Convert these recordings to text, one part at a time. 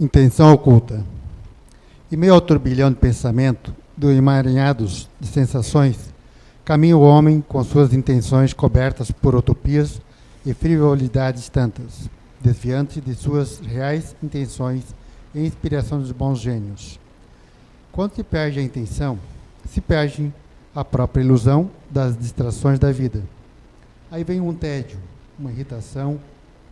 Intenção oculta. Em meio ao turbilhão de pensamento, do emaranhados de sensações, caminha o homem com suas intenções cobertas por utopias e frivolidades tantas, desviante de suas reais intenções e inspiração dos bons gênios. Quando se perde a intenção, se perde a própria ilusão das distrações da vida. Aí vem um tédio, uma irritação,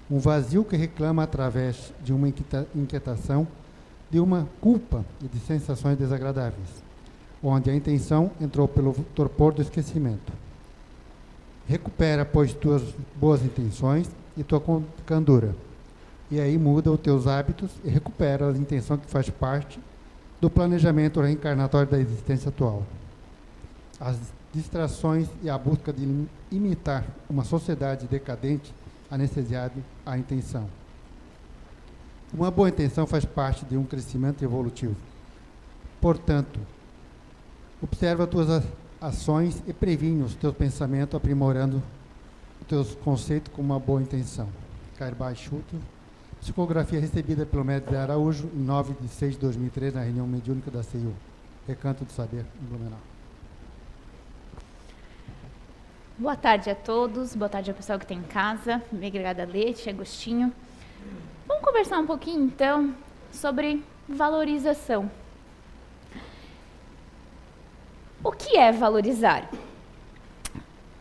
um vazio que reclama através de uma inquietação, de uma culpa e de sensações desagradáveis, onde a intenção entrou pelo torpor do esquecimento. Recupera, pois, tuas boas intenções e tua candura, e aí muda os teus hábitos e recupera a intenção que faz parte do planejamento reencarnatório da existência atual. As distrações e a busca de imitar uma sociedade decadente anestesiada à intenção. Uma boa intenção faz parte de um crescimento evolutivo. Portanto, observa as tuas ações e previne os teus pensamentos, aprimorando os teus conceitos com uma boa intenção. Cairbá Schutter, psicografia recebida pelo médico Araújo em 9 de 6 de 2003, na reunião mediúnica da CIU, Recanto do Saber, em Blumenau. Boa tarde a todos, boa tarde ao pessoal que está em casa, obrigada Leite, Agostinho. Vamos conversar um pouquinho então sobre valorização. O que é valorizar?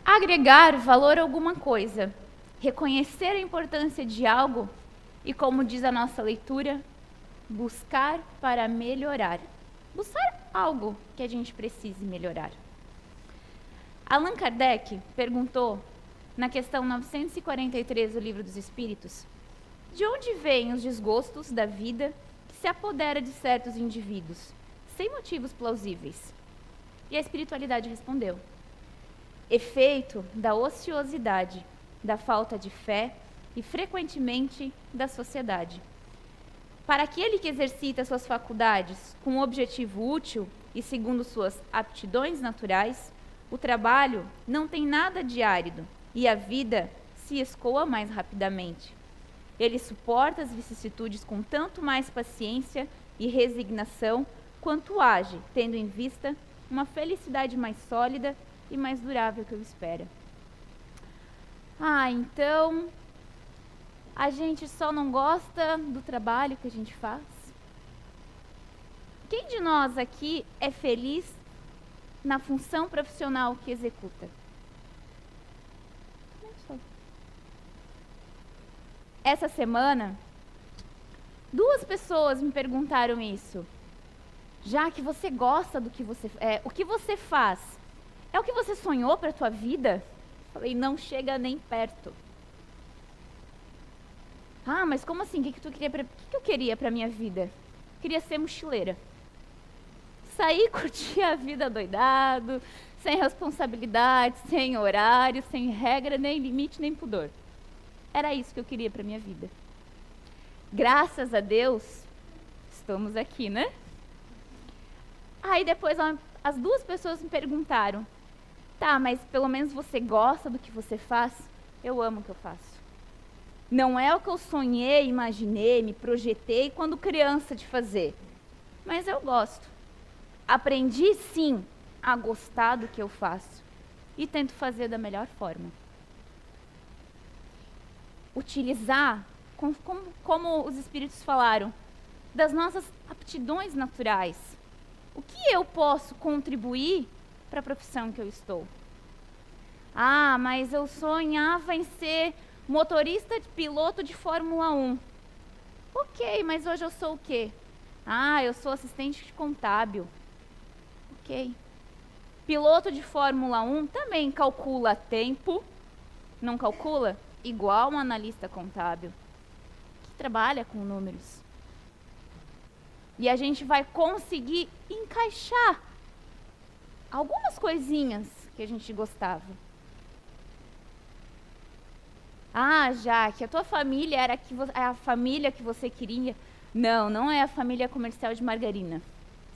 Agregar valor a alguma coisa, reconhecer a importância de algo e, como diz a nossa leitura, buscar para melhorar. Buscar algo que a gente precise melhorar. Allan Kardec perguntou, na questão 943 do Livro dos Espíritos, de onde vêm os desgostos da vida que se apodera de certos indivíduos, sem motivos plausíveis? E a espiritualidade respondeu: efeito da ociosidade, da falta de fé e, frequentemente, da sociedade. Para aquele que exercita suas faculdades com um objetivo útil e segundo suas aptidões naturais, o trabalho não tem nada de árido e a vida se escoa mais rapidamente. Ele suporta as vicissitudes com tanto mais paciência e resignação quanto age, tendo em vista uma felicidade mais sólida e mais durável que o espera. Então, a gente só não gosta do trabalho que a gente faz? Quem de nós aqui é feliz na função profissional que executa? Essa semana, 2 pessoas me perguntaram isso. Já que você gosta do que você o que você faz, é o que você sonhou para a tua vida? Falei, não chega nem perto. Mas como assim? O que eu queria para minha vida? Queria ser mochileira. Sair, curtir a vida doidado, sem responsabilidade, sem horário, sem regra, nem limite, nem pudor. Era isso que eu queria para minha vida. Graças a Deus, estamos aqui, né? Aí depois as 2 pessoas me perguntaram, mas pelo menos você gosta do que você faz? Eu amo o que eu faço. Não é o que eu sonhei, imaginei, me projetei quando criança de fazer, mas eu gosto. Aprendi, sim, a gostar do que eu faço e tento fazer da melhor forma. Utilizar, como os espíritos falaram, das nossas aptidões naturais. O que eu posso contribuir para a profissão que eu estou? Mas eu sonhava em ser motorista de piloto de Fórmula 1. Ok, mas hoje eu sou o quê? Eu sou assistente de contábil. Ok. Piloto de Fórmula 1 também calcula tempo, não calcula? Igual um analista contábil, que trabalha com números. E a gente vai conseguir encaixar algumas coisinhas que a gente gostava. Já que a tua família era a família que você queria. Não é a família comercial de margarina.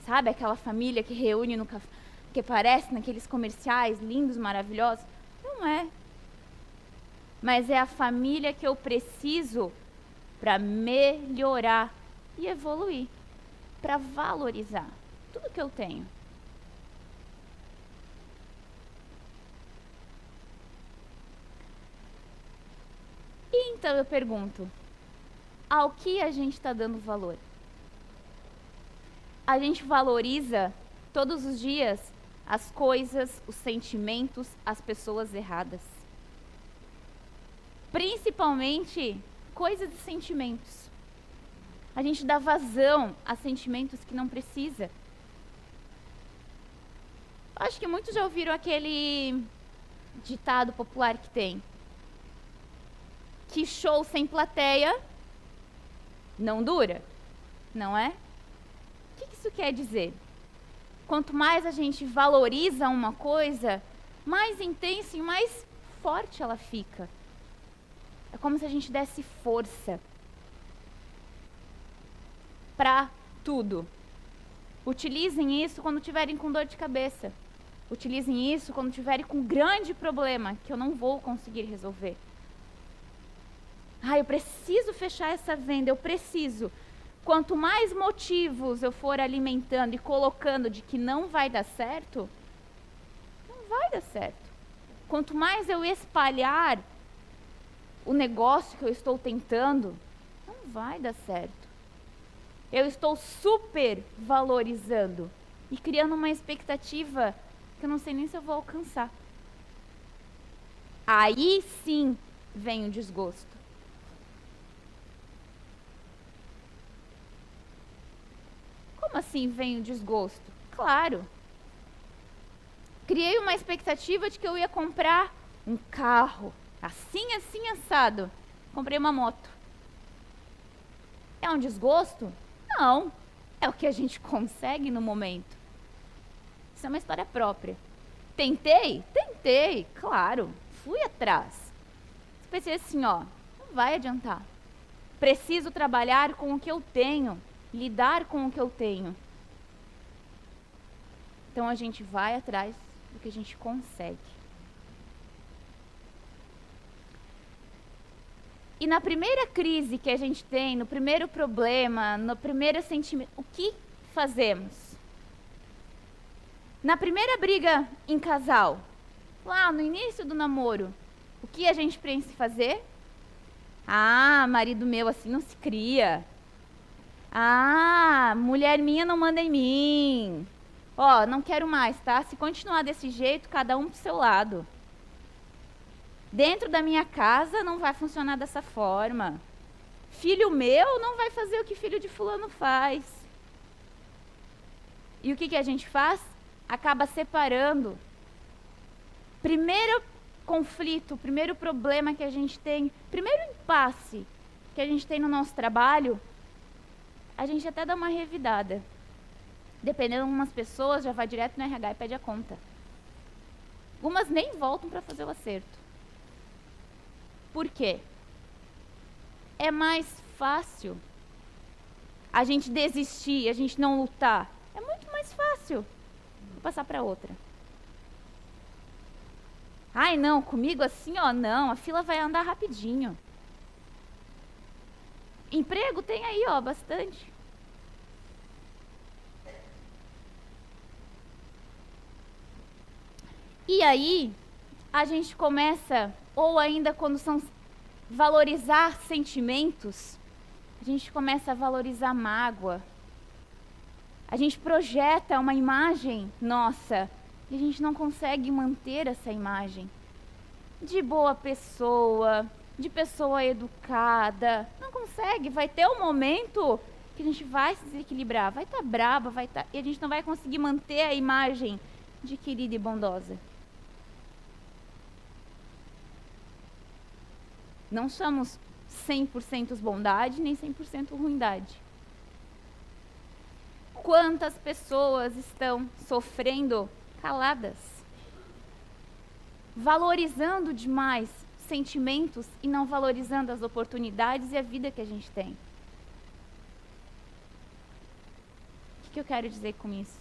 Sabe aquela família que reúne no café, que aparece naqueles comerciais lindos, maravilhosos? Não é. Mas é a família que eu preciso para melhorar e evoluir, para valorizar tudo que eu tenho. E então eu pergunto, ao que a gente está dando valor? A gente valoriza todos os dias as coisas, os sentimentos, as pessoas erradas. Principalmente coisas e sentimentos. A gente dá vazão a sentimentos que não precisa. Acho que muitos já ouviram aquele ditado popular que tem: que show sem plateia não dura, não é? O que isso quer dizer? Quanto mais a gente valoriza uma coisa, mais intensa e mais forte ela fica. É como se a gente desse força para tudo. Utilizem isso quando tiverem com dor de cabeça. Utilizem isso quando tiverem com um grande problema que eu não vou conseguir resolver. Eu preciso fechar essa venda, eu preciso. Quanto mais motivos eu for alimentando e colocando de que não vai dar certo, não vai dar certo. Quanto mais eu espalhar o negócio que eu estou tentando, não vai dar certo. Eu estou super valorizando e criando uma expectativa que eu não sei nem se eu vou alcançar. Aí sim vem o desgosto. Como assim vem o desgosto? Claro. Criei uma expectativa de que eu ia comprar um carro, assim, assado. Comprei uma moto. É um desgosto? Não. É o que a gente consegue no momento. Isso é uma história própria. Tentei? Tentei, claro. Fui atrás. Pensei assim, não vai adiantar. Preciso trabalhar com o que eu tenho. Lidar com o que eu tenho. Então a gente vai atrás do que a gente consegue. E na primeira crise que a gente tem, no primeiro problema, no primeiro sentimento, o que fazemos? Na primeira briga em casal, lá no início do namoro, o que a gente pensa em fazer? Marido meu, assim não se cria. Mulher minha não manda em mim. Não quero mais, tá? Se continuar desse jeito, cada um pro seu lado. Dentro da minha casa não vai funcionar dessa forma. Filho meu não vai fazer o que filho de fulano faz. E o que a gente faz? Acaba separando. Primeiro conflito, primeiro problema que a gente tem, primeiro impasse que a gente tem no nosso trabalho, a gente até dá uma revidada. Dependendo de algumas pessoas, já vai direto no RH e pede a conta. Algumas nem voltam para fazer o acerto. Por quê? É mais fácil a gente desistir, a gente não lutar. É muito mais fácil. Vou passar para outra. Não, comigo assim, não, a fila vai andar rapidinho. Emprego tem aí, bastante. E aí, a gente começa, ou ainda quando são valorizar sentimentos, a gente começa a valorizar mágoa. A gente projeta uma imagem nossa e a gente não consegue manter essa imagem de boa pessoa, de pessoa educada. Não consegue, vai ter um momento que a gente vai se desequilibrar, vai estar brava, e a gente não vai conseguir manter a imagem de querida e bondosa. Não somos 100% bondade, nem 100% ruindade. Quantas pessoas estão sofrendo caladas? Valorizando demais sentimentos e não valorizando as oportunidades e a vida que a gente tem. O que eu quero dizer com isso?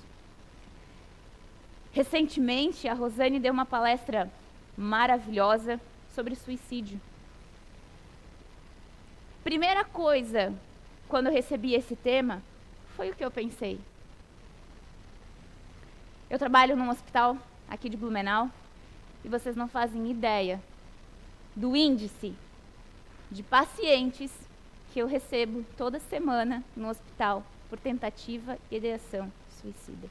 Recentemente, a Rosane deu uma palestra maravilhosa sobre suicídio. Primeira coisa quando eu recebi esse tema, foi o que eu pensei. Eu trabalho num hospital aqui de Blumenau e vocês não fazem ideia do índice de pacientes que eu recebo toda semana no hospital por tentativa e ideação suicida.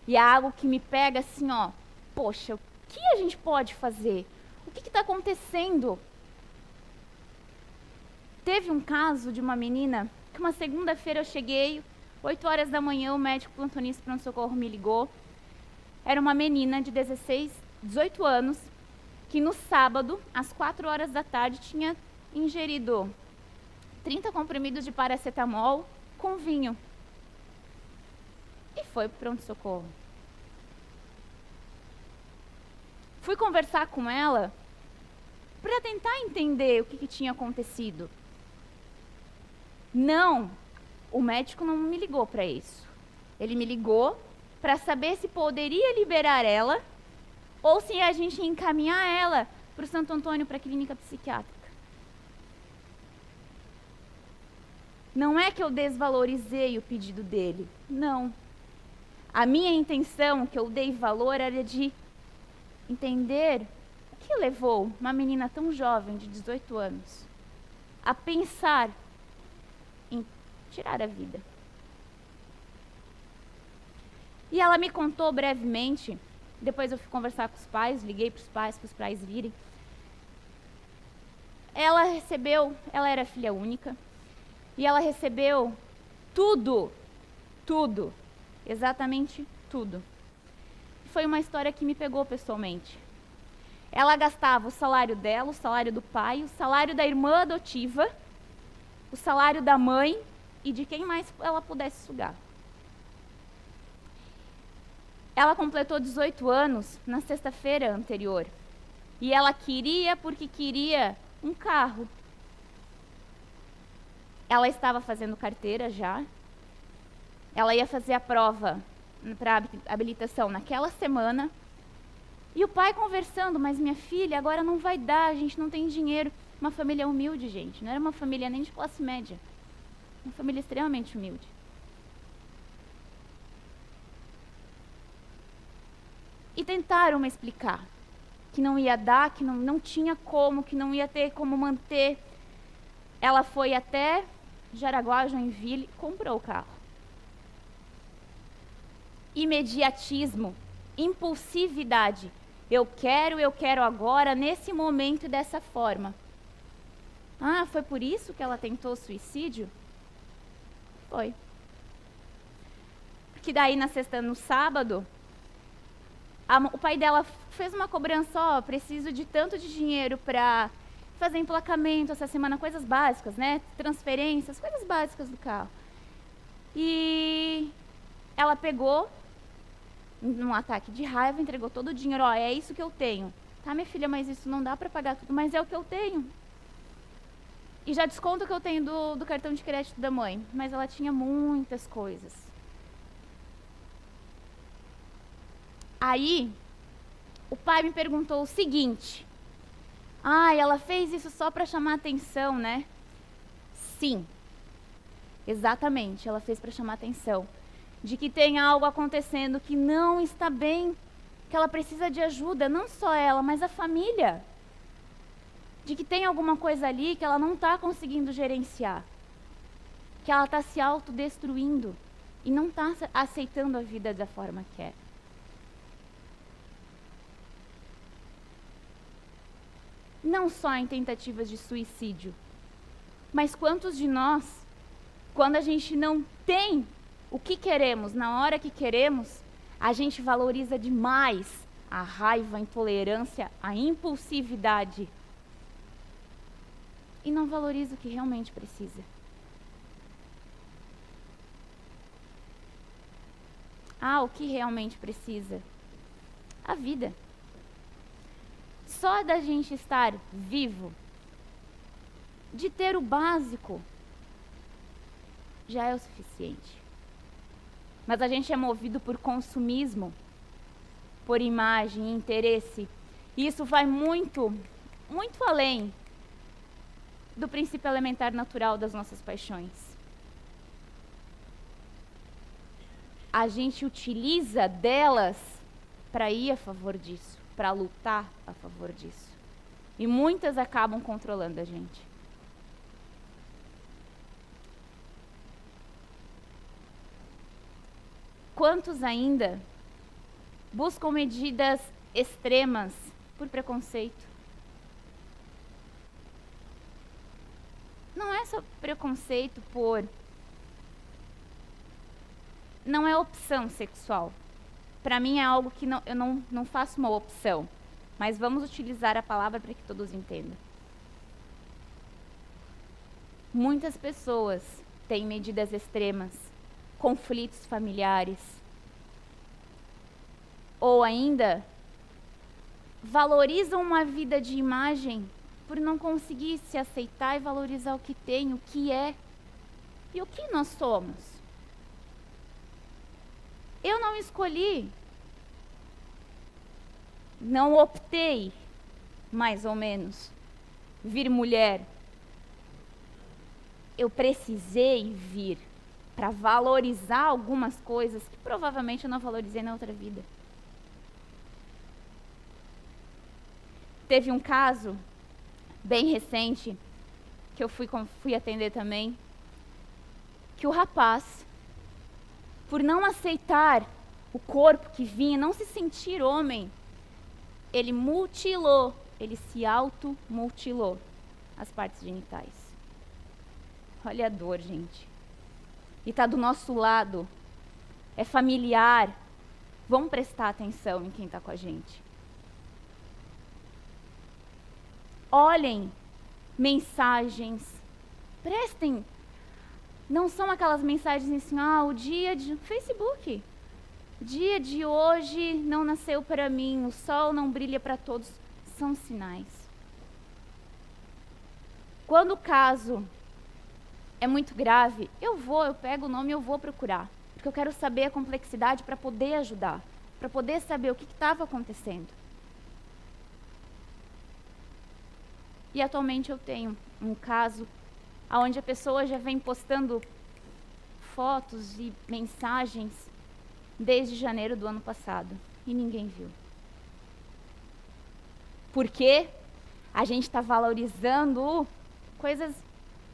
E é algo que me pega assim, ó, poxa, o que a gente pode fazer? O que está acontecendo? Teve um caso de uma menina que uma segunda-feira eu cheguei, 8 horas da manhã, o médico plantonista pronto-socorro me ligou. Era uma menina de 18 anos, que no sábado, às 4 horas da tarde, tinha ingerido 30 comprimidos de paracetamol com vinho. E foi para o pronto-socorro. Fui conversar com ela para tentar entender o que tinha acontecido. Não, o médico não me ligou para isso. Ele me ligou para saber se poderia liberar ela ou se a gente ia encaminhar ela para o Santo Antônio, para a clínica psiquiátrica. Não é que eu desvalorizei o pedido dele, não. A minha intenção, que eu dei valor, era de entender o que levou uma menina tão jovem, de 18 anos, a pensar em tirar a vida. E ela me contou brevemente, depois eu fui conversar com os pais, liguei para os pais virem. Ela era filha única, e ela recebeu tudo, exatamente tudo. Foi uma história que me pegou pessoalmente. Ela gastava o salário dela, o salário do pai, o salário da irmã adotiva, o salário da mãe e de quem mais ela pudesse sugar. Ela completou 18 anos na sexta-feira anterior. E ela porque queria um carro. Ela estava fazendo carteira já. Ela ia fazer a prova para habilitação naquela semana. E o pai conversando, mas minha filha, agora não vai dar, a gente não tem dinheiro. Uma família humilde, gente. Não era uma família nem de classe média. Uma família extremamente humilde. E tentaram me explicar que não ia dar, que não tinha como, que não ia ter como manter. Ela foi até Jaraguá, Joinville, e comprou o carro. Imediatismo, impulsividade. Eu quero agora, nesse momento e dessa forma. Ah, foi por isso que ela tentou suicídio? Foi. Porque daí no sábado, o pai dela fez uma cobrança, ó, preciso de tanto de dinheiro para fazer emplacamento essa semana, coisas básicas, né? Transferências, coisas básicas do carro. E ela pegou, num ataque de raiva, entregou todo o dinheiro, ó, é isso que eu tenho. Tá, minha filha, mas isso não dá para pagar tudo, mas é o que eu tenho. E já desconto o que eu tenho do cartão de crédito da mãe, mas ela tinha muitas coisas. Aí, o pai me perguntou o seguinte: ela fez isso só para chamar atenção, né? Sim, exatamente, ela fez para chamar atenção. De que tem algo acontecendo que não está bem, que ela precisa de ajuda, não só ela, mas a família. De que tem alguma coisa ali que ela não está conseguindo gerenciar. Que ela está se autodestruindo e não está aceitando a vida da forma que é. Não só em tentativas de suicídio, mas quantos de nós, quando a gente não tem o que queremos na hora que queremos, a gente valoriza demais a raiva, a intolerância, a impulsividade e não valoriza o que realmente precisa. O que realmente precisa? A vida. Só da gente estar vivo, de ter o básico, já é o suficiente. Mas a gente é movido por consumismo, por imagem, interesse. E isso vai muito, muito além do princípio elementar natural das nossas paixões. A gente utiliza delas para ir a favor disso, para lutar a favor disso. E muitas acabam controlando a gente. Quantos ainda buscam medidas extremas por preconceito? Não é só preconceito por... Não é opção sexual. Para mim é algo que eu não faço uma opção. Mas vamos utilizar a palavra para que todos entendam. Muitas pessoas têm medidas extremas, conflitos familiares, ou ainda valorizam uma vida de imagem por não conseguir se aceitar e valorizar o que tem, o que é e o que nós somos. Eu não escolhi, não optei, mais ou menos, vir mulher. Eu precisei vir para valorizar algumas coisas que provavelmente eu não valorizei na outra vida. Teve um caso bem recente, que eu fui atender também, que o rapaz, por não aceitar o corpo que vinha, não se sentir homem, ele mutilou, ele se automutilou as partes genitais. Olha a dor, gente. E está do nosso lado, é familiar. Vamos prestar atenção em quem está com a gente. Olhem mensagens, prestem. Não são aquelas mensagens assim, o dia de... Facebook. Dia de hoje não nasceu para mim, o sol não brilha para todos. São sinais. Quando o caso é muito grave, eu pego o nome e eu vou procurar. Porque eu quero saber a complexidade para poder ajudar. Para poder saber o que estava acontecendo. E atualmente eu tenho um caso onde a pessoa já vem postando fotos e mensagens desde janeiro do ano passado. E ninguém viu. Porque a gente está valorizando coisas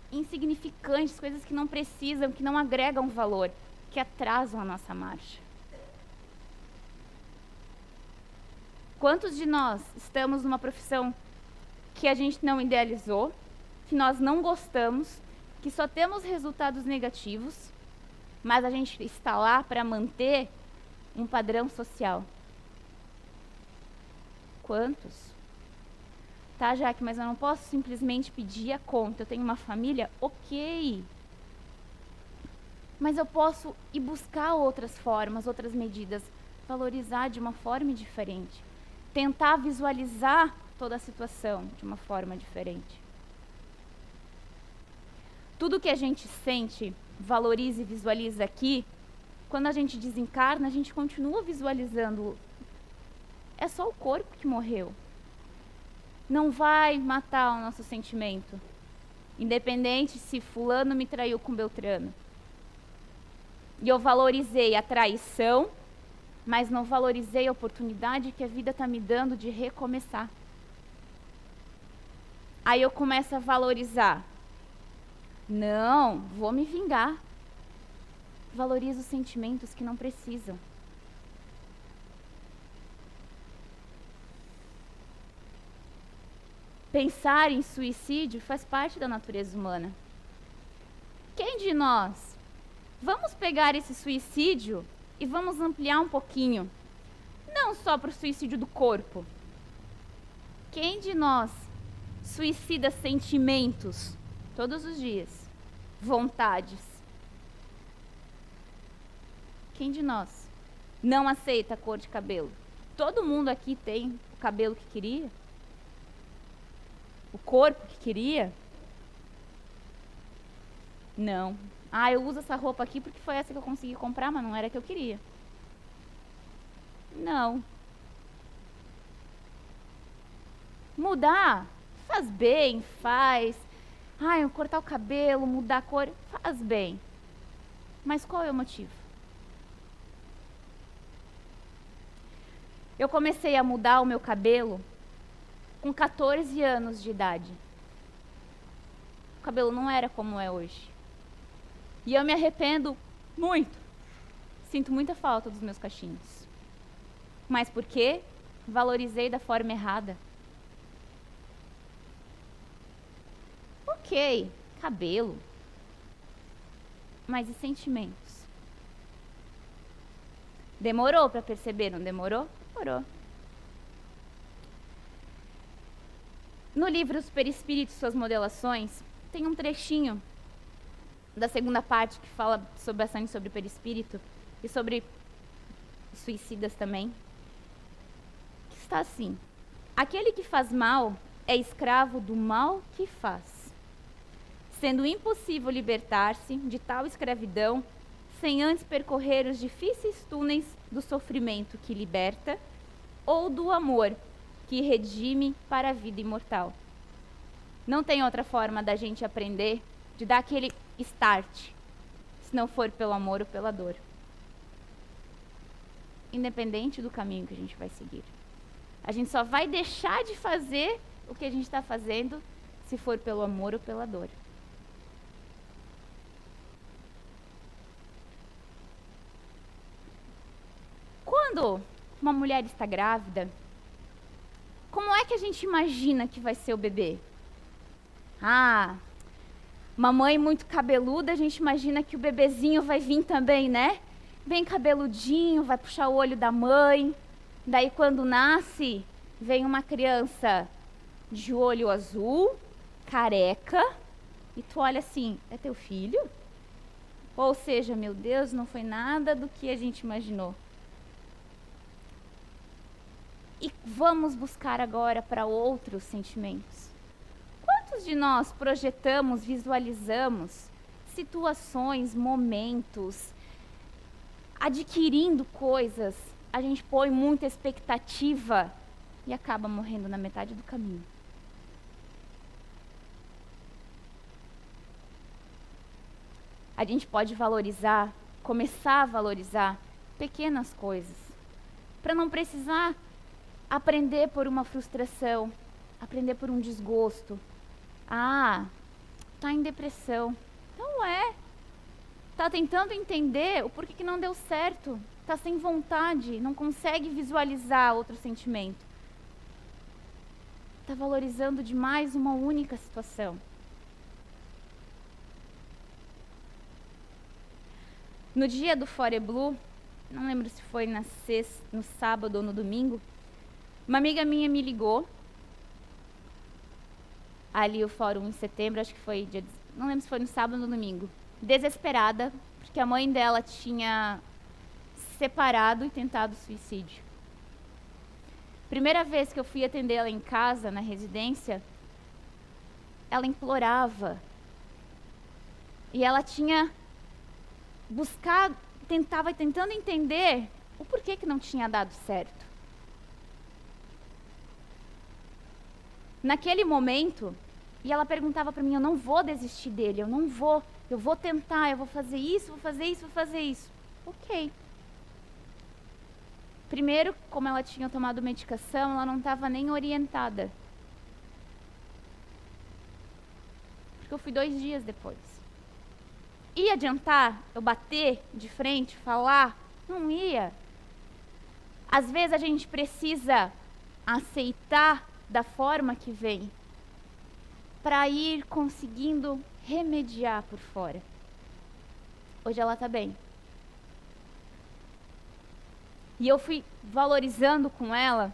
insignificantes, coisas que não precisam, que não agregam valor, que atrasam a nossa marcha. Quantos de nós estamos numa profissão que a gente não idealizou, que nós não gostamos, que só temos resultados negativos, mas a gente está lá para manter um padrão social? Quantos? Tá, Jaque, mas eu não posso simplesmente pedir a conta. Eu tenho uma família? Ok. Mas eu posso ir buscar outras formas, outras medidas, valorizar de uma forma diferente, tentar visualizar toda a situação de uma forma diferente. Tudo que a gente sente, valoriza e visualiza aqui, quando a gente desencarna, a gente continua visualizando. É só o corpo que morreu. Não vai matar o nosso sentimento, independente se fulano me traiu com Beltrano. E eu valorizei a traição, mas não valorizei a oportunidade que a vida está me dando de recomeçar. Aí eu começo a valorizar. Não, vou me vingar. Valorizo os sentimentos que não precisam. Pensar em suicídio faz parte da natureza humana. Quem de nós? Vamos pegar esse suicídio e vamos ampliar um pouquinho. Não só para o suicídio do corpo. Quem de nós suicida sentimentos todos os dias? Vontades. Quem de nós não aceita a cor de cabelo? Todo mundo aqui tem o cabelo que queria? O corpo que queria? Não. Eu uso essa roupa aqui porque foi essa que eu consegui comprar, mas não era a que eu queria. Não. Mudar faz bem, faz. eu cortar o cabelo, mudar a cor, faz bem. Mas qual é o motivo? Eu comecei a mudar o meu cabelo com 14 anos de idade. O cabelo não era como é hoje. E eu me arrependo muito. Sinto muita falta dos meus cachinhos. Mas por quê? Valorizei da forma errada. Ok, cabelo. Mas e sentimentos? Demorou para perceber, não demorou? Demorou. No livro Os Perispíritos e Suas Modelações, tem um trechinho da segunda parte que fala bastante sobre perispírito e sobre suicidas também, que está assim: aquele que faz mal é escravo do mal que faz, sendo impossível libertar-se de tal escravidão sem antes percorrer os difíceis túneis do sofrimento que liberta ou do amor que redime para a vida imortal. Não tem outra forma da gente aprender, de dar aquele start, se não for pelo amor ou pela dor. Independente do caminho que a gente vai seguir. A gente só vai deixar de fazer o que a gente está fazendo se for pelo amor ou pela dor. Quando uma mulher está grávida, como é que a gente imagina que vai ser o bebê? Uma mãe muito cabeluda, a gente imagina que o bebezinho vai vir também, né? Bem cabeludinho, vai puxar o olho da mãe. Daí quando nasce, vem uma criança de olho azul, careca, e tu olha assim, é teu filho? Ou seja, meu Deus, não foi nada do que a gente imaginou. E vamos buscar agora para outros sentimentos. Quantos de nós projetamos, visualizamos situações, momentos, adquirindo coisas, a gente põe muita expectativa e acaba morrendo na metade do caminho? A gente pode valorizar, começar a valorizar pequenas coisas, para não precisar aprender por uma frustração, aprender por um desgosto. Tá em depressão. Não é. Tá tentando entender o porquê que não deu certo. Tá sem vontade, não consegue visualizar outro sentimento. Tá valorizando demais uma única situação. No dia do Fore Blue, não lembro se foi no sábado ou no domingo, uma amiga minha me ligou. Ali o fórum em setembro, acho que foi não lembro se foi no sábado ou no domingo. Desesperada, porque a mãe dela tinha se separado e tentado suicídio. Primeira vez que eu fui atender ela em casa, na residência, ela implorava. E ela tinha tentando entender o porquê que não tinha dado certo. Naquele momento, e ela perguntava para mim, eu não vou desistir dele, eu vou tentar, eu vou fazer isso, vou fazer isso, vou fazer isso. Ok. Primeiro, como ela tinha tomado medicação, ela não estava nem orientada. Porque eu fui 2 dias depois. Ia adiantar eu bater de frente, falar? Não ia. Às vezes a gente precisa aceitar da forma que vem, para ir conseguindo remediar por fora. Hoje ela está bem. E eu fui valorizando com ela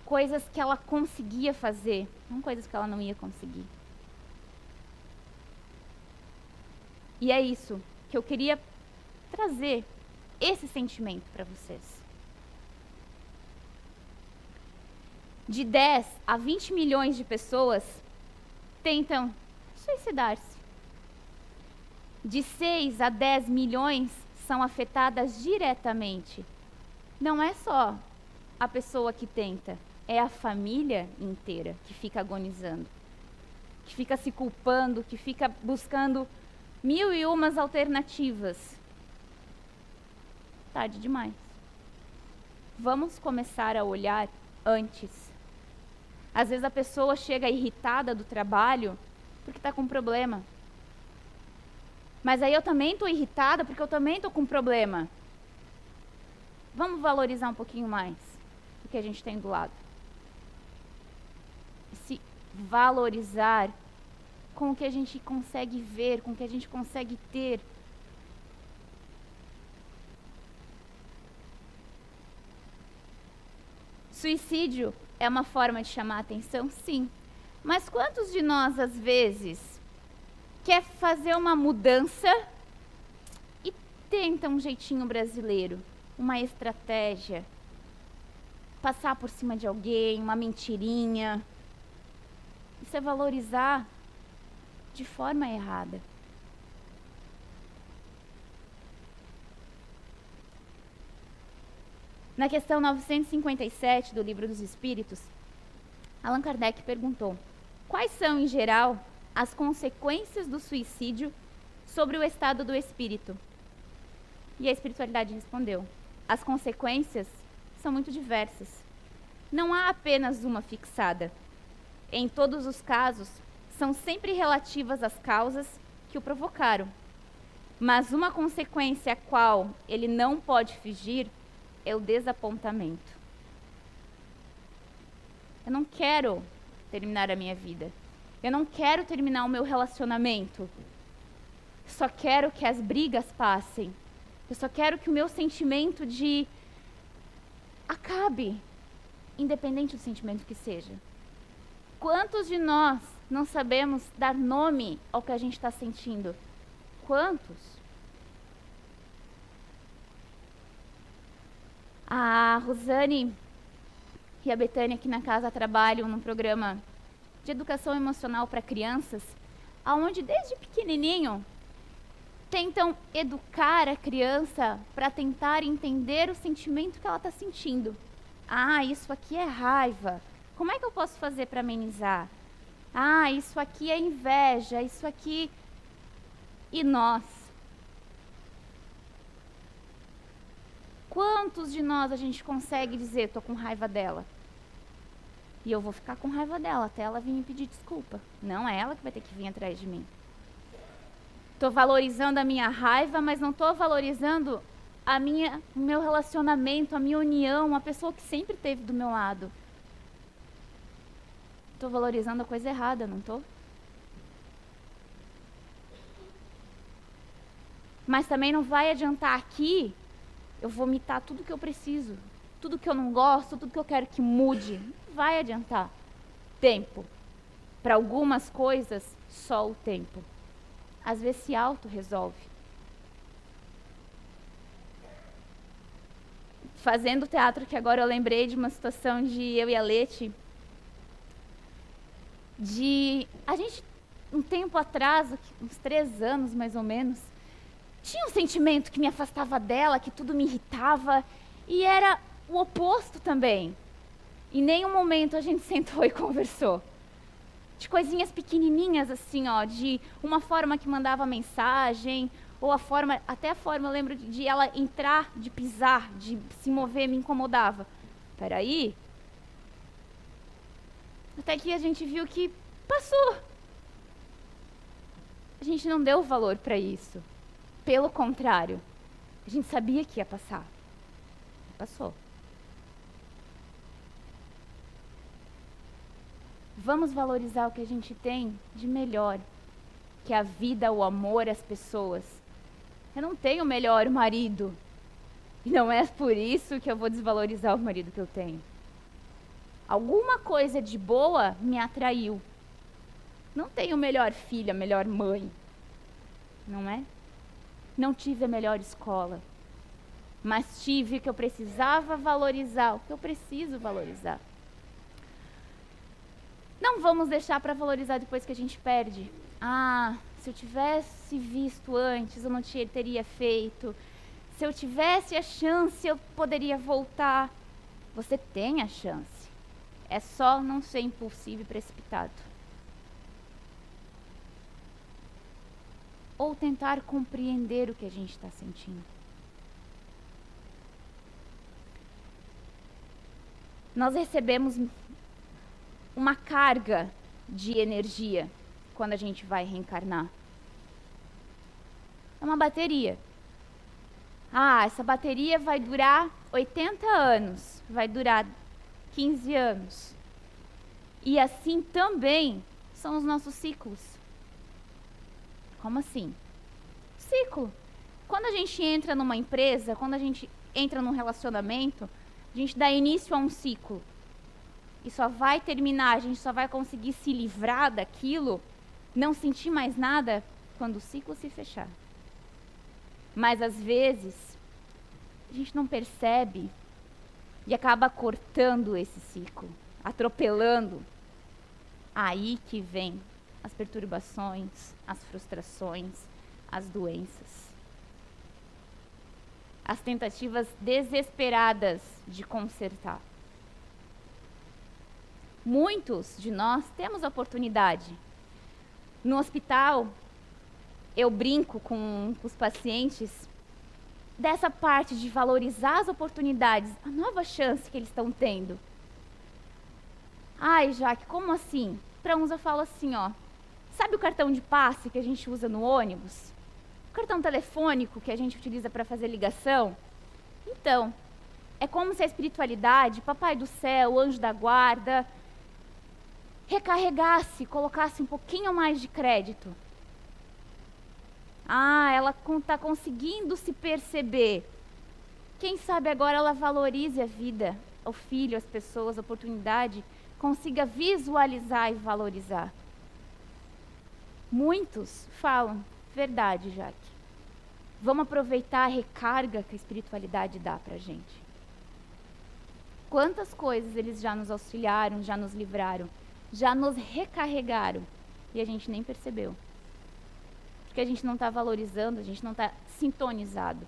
coisas que ela conseguia fazer, não coisas que ela não ia conseguir. E é isso que eu queria trazer, esse sentimento para vocês. De 10 a 20 milhões de pessoas tentam suicidar-se. De 6 a 10 milhões são afetadas diretamente. Não é só a pessoa que tenta, é a família inteira que fica agonizando, que fica se culpando, que fica buscando 1001 alternativas. Tarde demais. Vamos começar a olhar antes. Às vezes a pessoa chega irritada do trabalho porque está com problema. Mas aí eu também estou irritada porque eu também estou com problema. Vamos valorizar um pouquinho mais o que a gente tem do lado. Se valorizar com o que a gente consegue ver, com o que a gente consegue ter. Suicídio é uma forma de chamar a atenção? Sim. Mas quantos de nós, às vezes, quer fazer uma mudança e tenta um jeitinho brasileiro, uma estratégia, passar por cima de alguém, uma mentirinha? Isso é valorizar de forma errada. Na questão 957 do Livro dos Espíritos, Allan Kardec perguntou: quais são, em geral, as consequências do suicídio sobre o estado do espírito? E a espiritualidade respondeu: as consequências são muito diversas. Não há apenas uma fixada. Em todos os casos, são sempre relativas às causas que o provocaram. Mas uma consequência a qual ele não pode fugir é o desapontamento. Eu não quero terminar a minha vida. Eu não quero terminar o meu relacionamento. Só quero que as brigas passem. Eu só quero que o meu sentimento de acabe, independente do sentimento que seja. Quantos de nós não sabemos dar nome ao que a gente está sentindo? Quantos? A Rosane e a Betânia aqui na casa trabalham num programa de educação emocional para crianças, onde desde pequenininho tentam educar a criança para tentar entender o sentimento que ela está sentindo. Ah, isso aqui é raiva. Como é que eu posso fazer para amenizar? Ah, isso aqui é inveja, isso aqui... E nós? Quantos de nós a gente consegue dizer, estou com raiva dela? E eu vou ficar com raiva dela até ela vir me pedir desculpa. Não é ela que vai ter que vir atrás de mim. Estou valorizando a minha raiva, mas não estou valorizando o meu relacionamento, a minha união, a pessoa que sempre esteve do meu lado. Estou valorizando a coisa errada, não estou? Mas também não vai adiantar aqui eu vomitar tudo que eu preciso, tudo que eu não gosto, tudo que eu quero que mude. Não vai adiantar. Tempo. Para algumas coisas, só o tempo. Às vezes se auto-resolve. Fazendo teatro, que agora eu lembrei de uma situação de eu e a Leti, a gente, um tempo atrás, uns 3 anos mais ou menos, tinha um sentimento que me afastava dela, que tudo me irritava, e era o oposto também. Em nenhum momento a gente sentou e conversou. De coisinhas pequenininhas assim, ó, de uma forma que mandava mensagem, ou até a forma, eu lembro de ela entrar, de pisar, de se mover, me incomodava. Peraí. Até que a gente viu que passou. A gente não deu valor para isso. Pelo contrário, a gente sabia que ia passar. Passou. Vamos valorizar o que a gente tem de melhor, que é a vida, o amor, as pessoas. Eu não tenho o melhor marido. E não é por isso que eu vou desvalorizar o marido que eu tenho. Alguma coisa de boa me atraiu. Não tenho melhor filha, melhor mãe. Não é? Não tive a melhor escola. Mas tive o que eu precisava valorizar, o que eu preciso valorizar. Não vamos deixar para valorizar depois que a gente perde. Ah, se eu tivesse visto antes, eu não teria feito. Se eu tivesse a chance, eu poderia voltar. Você tem a chance. É só não ser impulsivo e precipitado. ou tentar compreender o que a gente está sentindo. Nós recebemos uma carga de energia quando a gente vai reencarnar. É uma bateria. Essa bateria vai durar 80 anos, vai durar 15 anos. E assim também são os nossos ciclos. Como assim? Ciclo. Quando a gente entra numa empresa, quando a gente entra num relacionamento, a gente dá início a um ciclo. E só vai terminar, a gente só vai conseguir se livrar daquilo, não sentir mais nada, quando o ciclo se fechar. Mas às vezes, a gente não percebe e acaba cortando esse ciclo, atropelando. Aí que vem as perturbações, as frustrações, as doenças. As tentativas desesperadas de consertar. Muitos de nós temos a oportunidade. No hospital, eu brinco com os pacientes dessa parte de valorizar as oportunidades, a nova chance que eles estão tendo. Ai, Jaque, como assim? Para uns eu falo assim, ó. Sabe o cartão de passe que a gente usa no ônibus? O cartão telefônico que a gente utiliza para fazer ligação? Então, é como se a espiritualidade, Papai do Céu, o anjo da guarda, recarregasse, colocasse um pouquinho mais de crédito. Ela está conseguindo se perceber. Quem sabe agora ela valorize a vida, o filho, as pessoas, a oportunidade, consiga visualizar e valorizar. Muitos falam, verdade, Jaque. Vamos aproveitar a recarga que a espiritualidade dá pra gente. Quantas coisas eles já nos auxiliaram, já nos livraram, já nos recarregaram e a gente nem percebeu. Porque a gente não está valorizando, a gente não está sintonizado.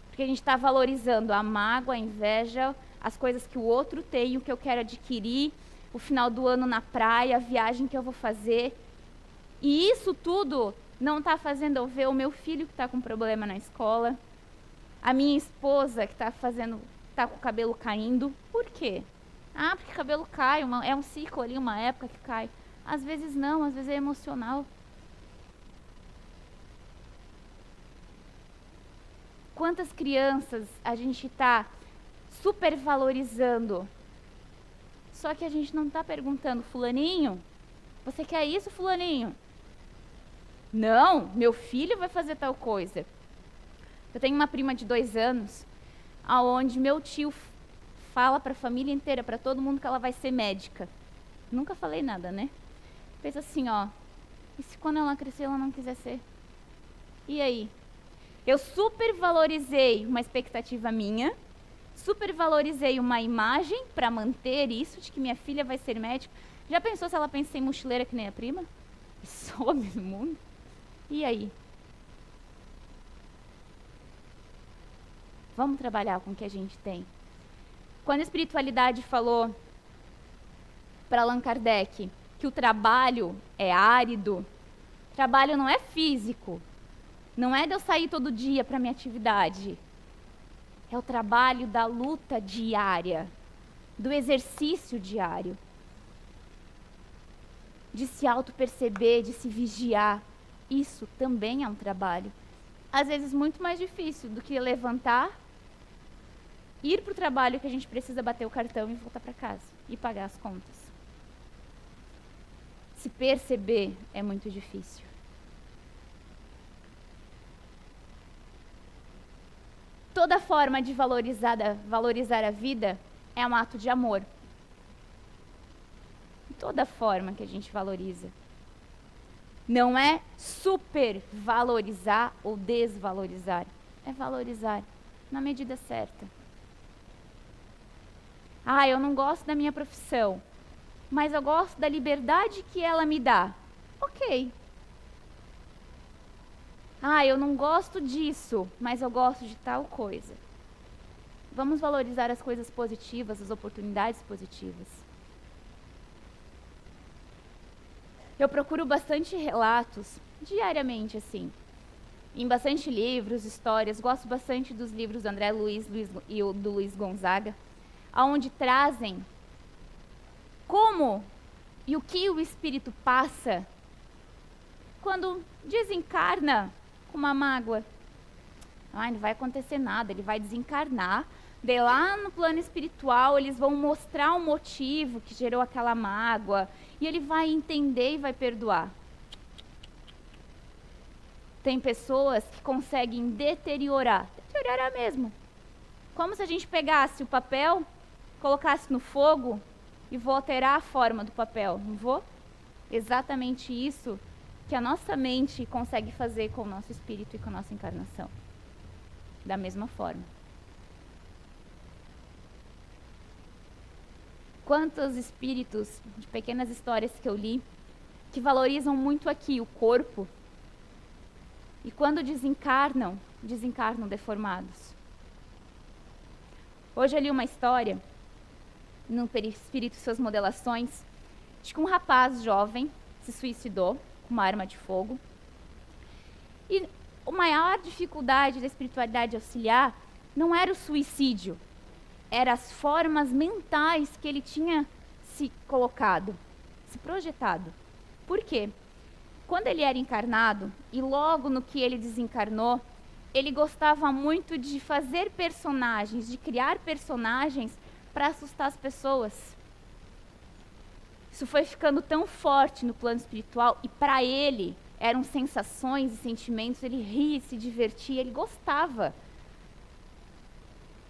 Porque a gente está valorizando a mágoa, a inveja, as coisas que o outro tem, o que eu quero adquirir, o final do ano na praia, a viagem que eu vou fazer. E isso tudo não está fazendo eu ver o meu filho que está com problema na escola, a minha esposa que está com o cabelo caindo. Por quê? Porque cabelo cai, é um ciclo ali, uma época que cai. Às vezes não, às vezes é emocional. Quantas crianças a gente está supervalorizando, só que a gente não está perguntando, fulaninho, você quer isso, fulaninho? Não, meu filho vai fazer tal coisa. Eu tenho uma prima de 2 anos, aonde meu tio fala para a família inteira, para todo mundo, que ela vai ser médica. Nunca falei nada, né? Pensa assim, e se quando ela crescer ela não quiser ser? E aí? Eu supervalorizei uma expectativa minha, supervalorizei uma imagem para manter isso, de que minha filha vai ser médica. Já pensou se ela pensa em mochileira que nem a prima? E some no mundo? E aí? Vamos trabalhar com o que a gente tem. Quando a espiritualidade falou para Allan Kardec que o trabalho é árido, trabalho não é físico, não é de eu sair todo dia para minha atividade. É o trabalho da luta diária, do exercício diário, de se auto-perceber, de se vigiar. Isso também é um trabalho. Às vezes muito mais difícil do que levantar, ir para o trabalho que a gente precisa bater o cartão e voltar para casa e pagar as contas. Se perceber é muito difícil. Toda forma de valorizar a vida é um ato de amor. Toda forma que a gente valoriza. Não é supervalorizar ou desvalorizar. É valorizar na medida certa. Eu não gosto da minha profissão, mas eu gosto da liberdade que ela me dá. Ok. Eu não gosto disso, mas eu gosto de tal coisa. Vamos valorizar as coisas positivas, as oportunidades positivas. Eu procuro bastante relatos, diariamente, assim, em bastante livros, histórias. Gosto bastante dos livros do André Luiz e do Luiz Gonzaga, onde trazem como e o que o espírito passa quando desencarna com uma mágoa. Não vai acontecer nada, ele vai desencarnar. Daí lá no plano espiritual eles vão mostrar o motivo que gerou aquela mágoa e ele vai entender e vai perdoar. Tem pessoas que conseguem deteriorar mesmo. Como se a gente pegasse o papel, colocasse no fogo e vou alterar a forma do papel, não vou? Exatamente isso que a nossa mente consegue fazer com o nosso espírito e com a nossa encarnação. Da mesma forma. Quantos espíritos de pequenas histórias que eu li que valorizam muito aqui o corpo e quando desencarnam deformados. Hoje eu li uma história no Perispírito e Suas Modelações de que um rapaz jovem se suicidou com uma arma de fogo. E a maior dificuldade da espiritualidade auxiliar não era o suicídio, eram as formas mentais que ele tinha se colocado, se projetado. Por quê? Quando ele era encarnado, e logo no que ele desencarnou, ele gostava muito de fazer personagens, de criar personagens para assustar as pessoas. Isso foi ficando tão forte no plano espiritual, e para ele eram sensações e sentimentos, ele ria, se divertia, ele gostava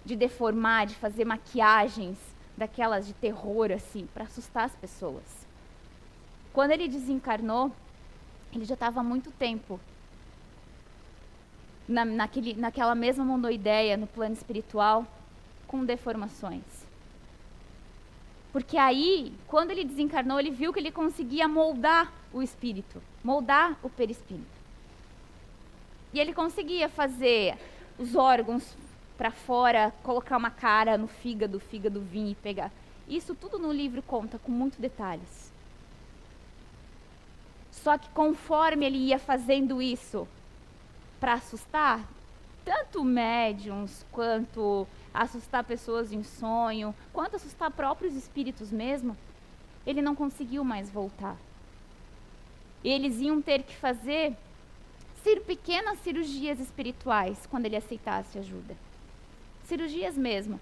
de deformar, de fazer maquiagens daquelas de terror, assim, para assustar as pessoas. Quando ele desencarnou, ele já estava há muito tempo naquela mesma monoideia, no plano espiritual, com deformações. Porque aí, quando ele desencarnou, ele viu que ele conseguia moldar o espírito, moldar o perispírito. E ele conseguia fazer os órgãos para fora, colocar uma cara no fígado, o fígado vir e pegar. Isso tudo no livro conta com muitos detalhes. Só que conforme ele ia fazendo isso para assustar, tanto médiums, quanto assustar pessoas em sonho, quanto assustar próprios espíritos mesmo, ele não conseguiu mais voltar. Eles iam ter que fazer pequenas cirurgias espirituais quando ele aceitasse ajuda. Cirurgias mesmo.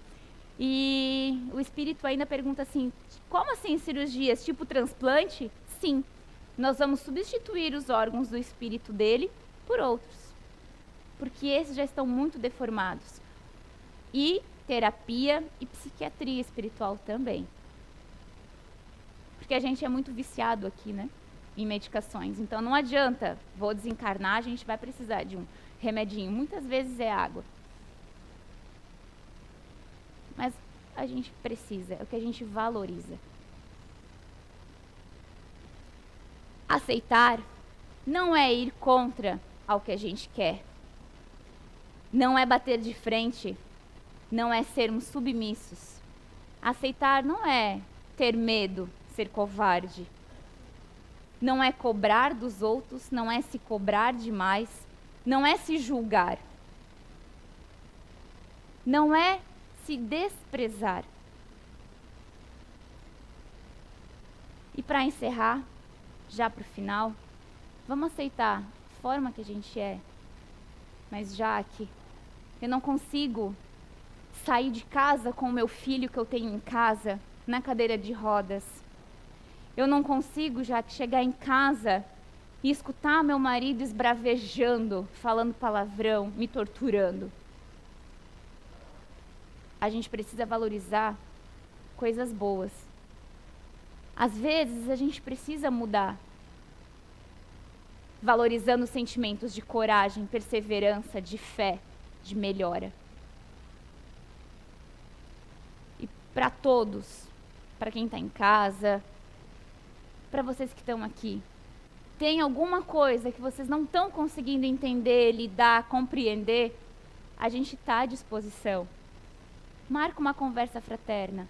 E o espírito ainda pergunta assim, como assim cirurgias? Tipo transplante? Sim. Nós vamos substituir os órgãos do espírito dele por outros. Porque esses já estão muito deformados. E terapia e psiquiatria espiritual também. Porque a gente é muito viciado aqui, né? Em medicações. Então não adianta, vou desencarnar, a gente vai precisar de um remedinho. Muitas vezes é água. Mas a gente precisa, é o que a gente valoriza. Aceitar não é ir contra ao que a gente quer. Não é bater de frente. Não é sermos submissos. Aceitar não é ter medo, ser covarde. Não é cobrar dos outros, não é se cobrar demais, não é se julgar. Não é se desprezar. E para encerrar, já para o final, vamos aceitar a forma que a gente é. Mas já que eu não consigo sair de casa com o meu filho que eu tenho em casa, na cadeira de rodas. Eu não consigo já chegar em casa e escutar meu marido esbravejando, falando palavrão, me torturando. A gente precisa valorizar coisas boas. Às vezes a gente precisa mudar, valorizando sentimentos de coragem, perseverança, de fé, de melhora. E para todos, para quem está em casa, para vocês que estão aqui, tem alguma coisa que vocês não estão conseguindo entender, lidar, compreender, a gente está à disposição. Marca uma conversa fraterna.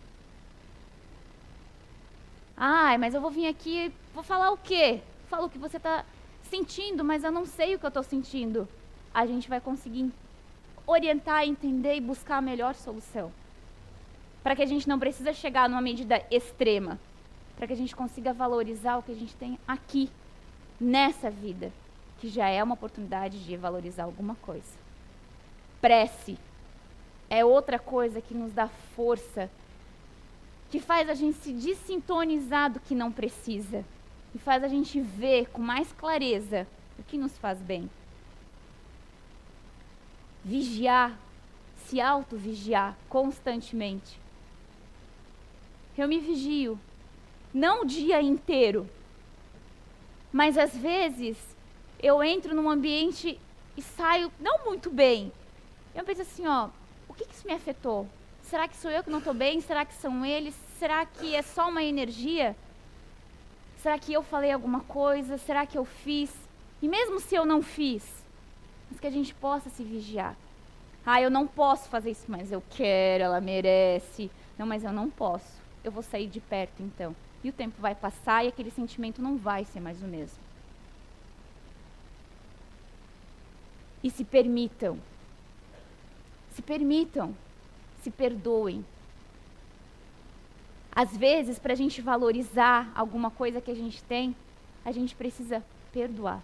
Ai, mas eu vou vir aqui, vou falar o quê? Falo o que você está sentindo, mas eu não sei o que eu estou sentindo. A gente vai conseguir orientar, entender e buscar a melhor solução. Para que a gente não precisa chegar numa medida extrema. Para que a gente consiga valorizar o que a gente tem aqui, nessa vida, que já é uma oportunidade de valorizar alguma coisa. Prece é outra coisa que nos dá força, que faz a gente se desintonizar do que não precisa e faz a gente ver com mais clareza o que nos faz bem. Vigiar, se auto-vigiar constantemente. Eu me vigio, não o dia inteiro, mas às vezes eu entro num ambiente e saio não muito bem. Eu penso assim, o que isso me afetou? Será que sou eu que não estou bem? Será que são eles? Será que é só uma energia? Será que eu falei alguma coisa? Será que eu fiz? E mesmo se eu não fiz, mas que a gente possa se vigiar. Eu não posso fazer isso, mas eu quero, ela merece. Não, mas eu não posso. Eu vou sair de perto então. E o tempo vai passar e aquele sentimento não vai ser mais o mesmo. E se permitam. Se perdoem. Às vezes, para a gente valorizar alguma coisa que a gente tem, a gente precisa perdoar.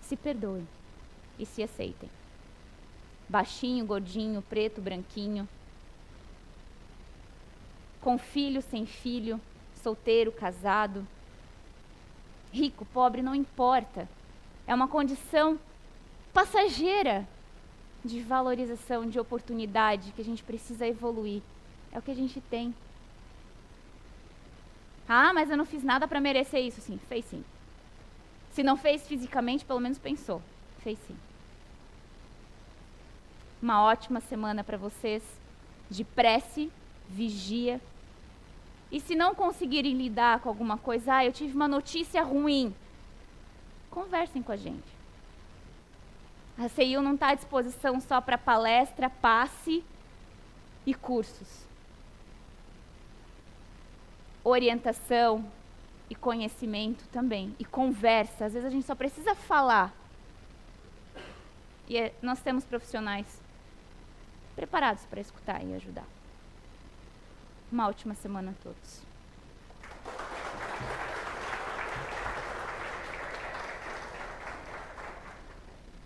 Se perdoem e se aceitem. Baixinho, gordinho, preto, branquinho. Com filho, sem filho, solteiro, casado. Rico, pobre, não importa. É uma condição passageira de valorização, de oportunidade, que a gente precisa evoluir. É o que a gente tem. Mas eu não fiz nada para merecer isso. Sim, fez sim. Se não fez fisicamente, pelo menos pensou. Fez sim. Uma ótima semana para vocês de prece, vigia. E se não conseguirem lidar com alguma coisa, eu tive uma notícia ruim, conversem com a gente. A CIU não está à disposição só para palestra, passe e cursos. Orientação e conhecimento também. E conversa. Às vezes a gente só precisa falar. E nós temos profissionais preparados para escutar e ajudar. Uma ótima semana a todos.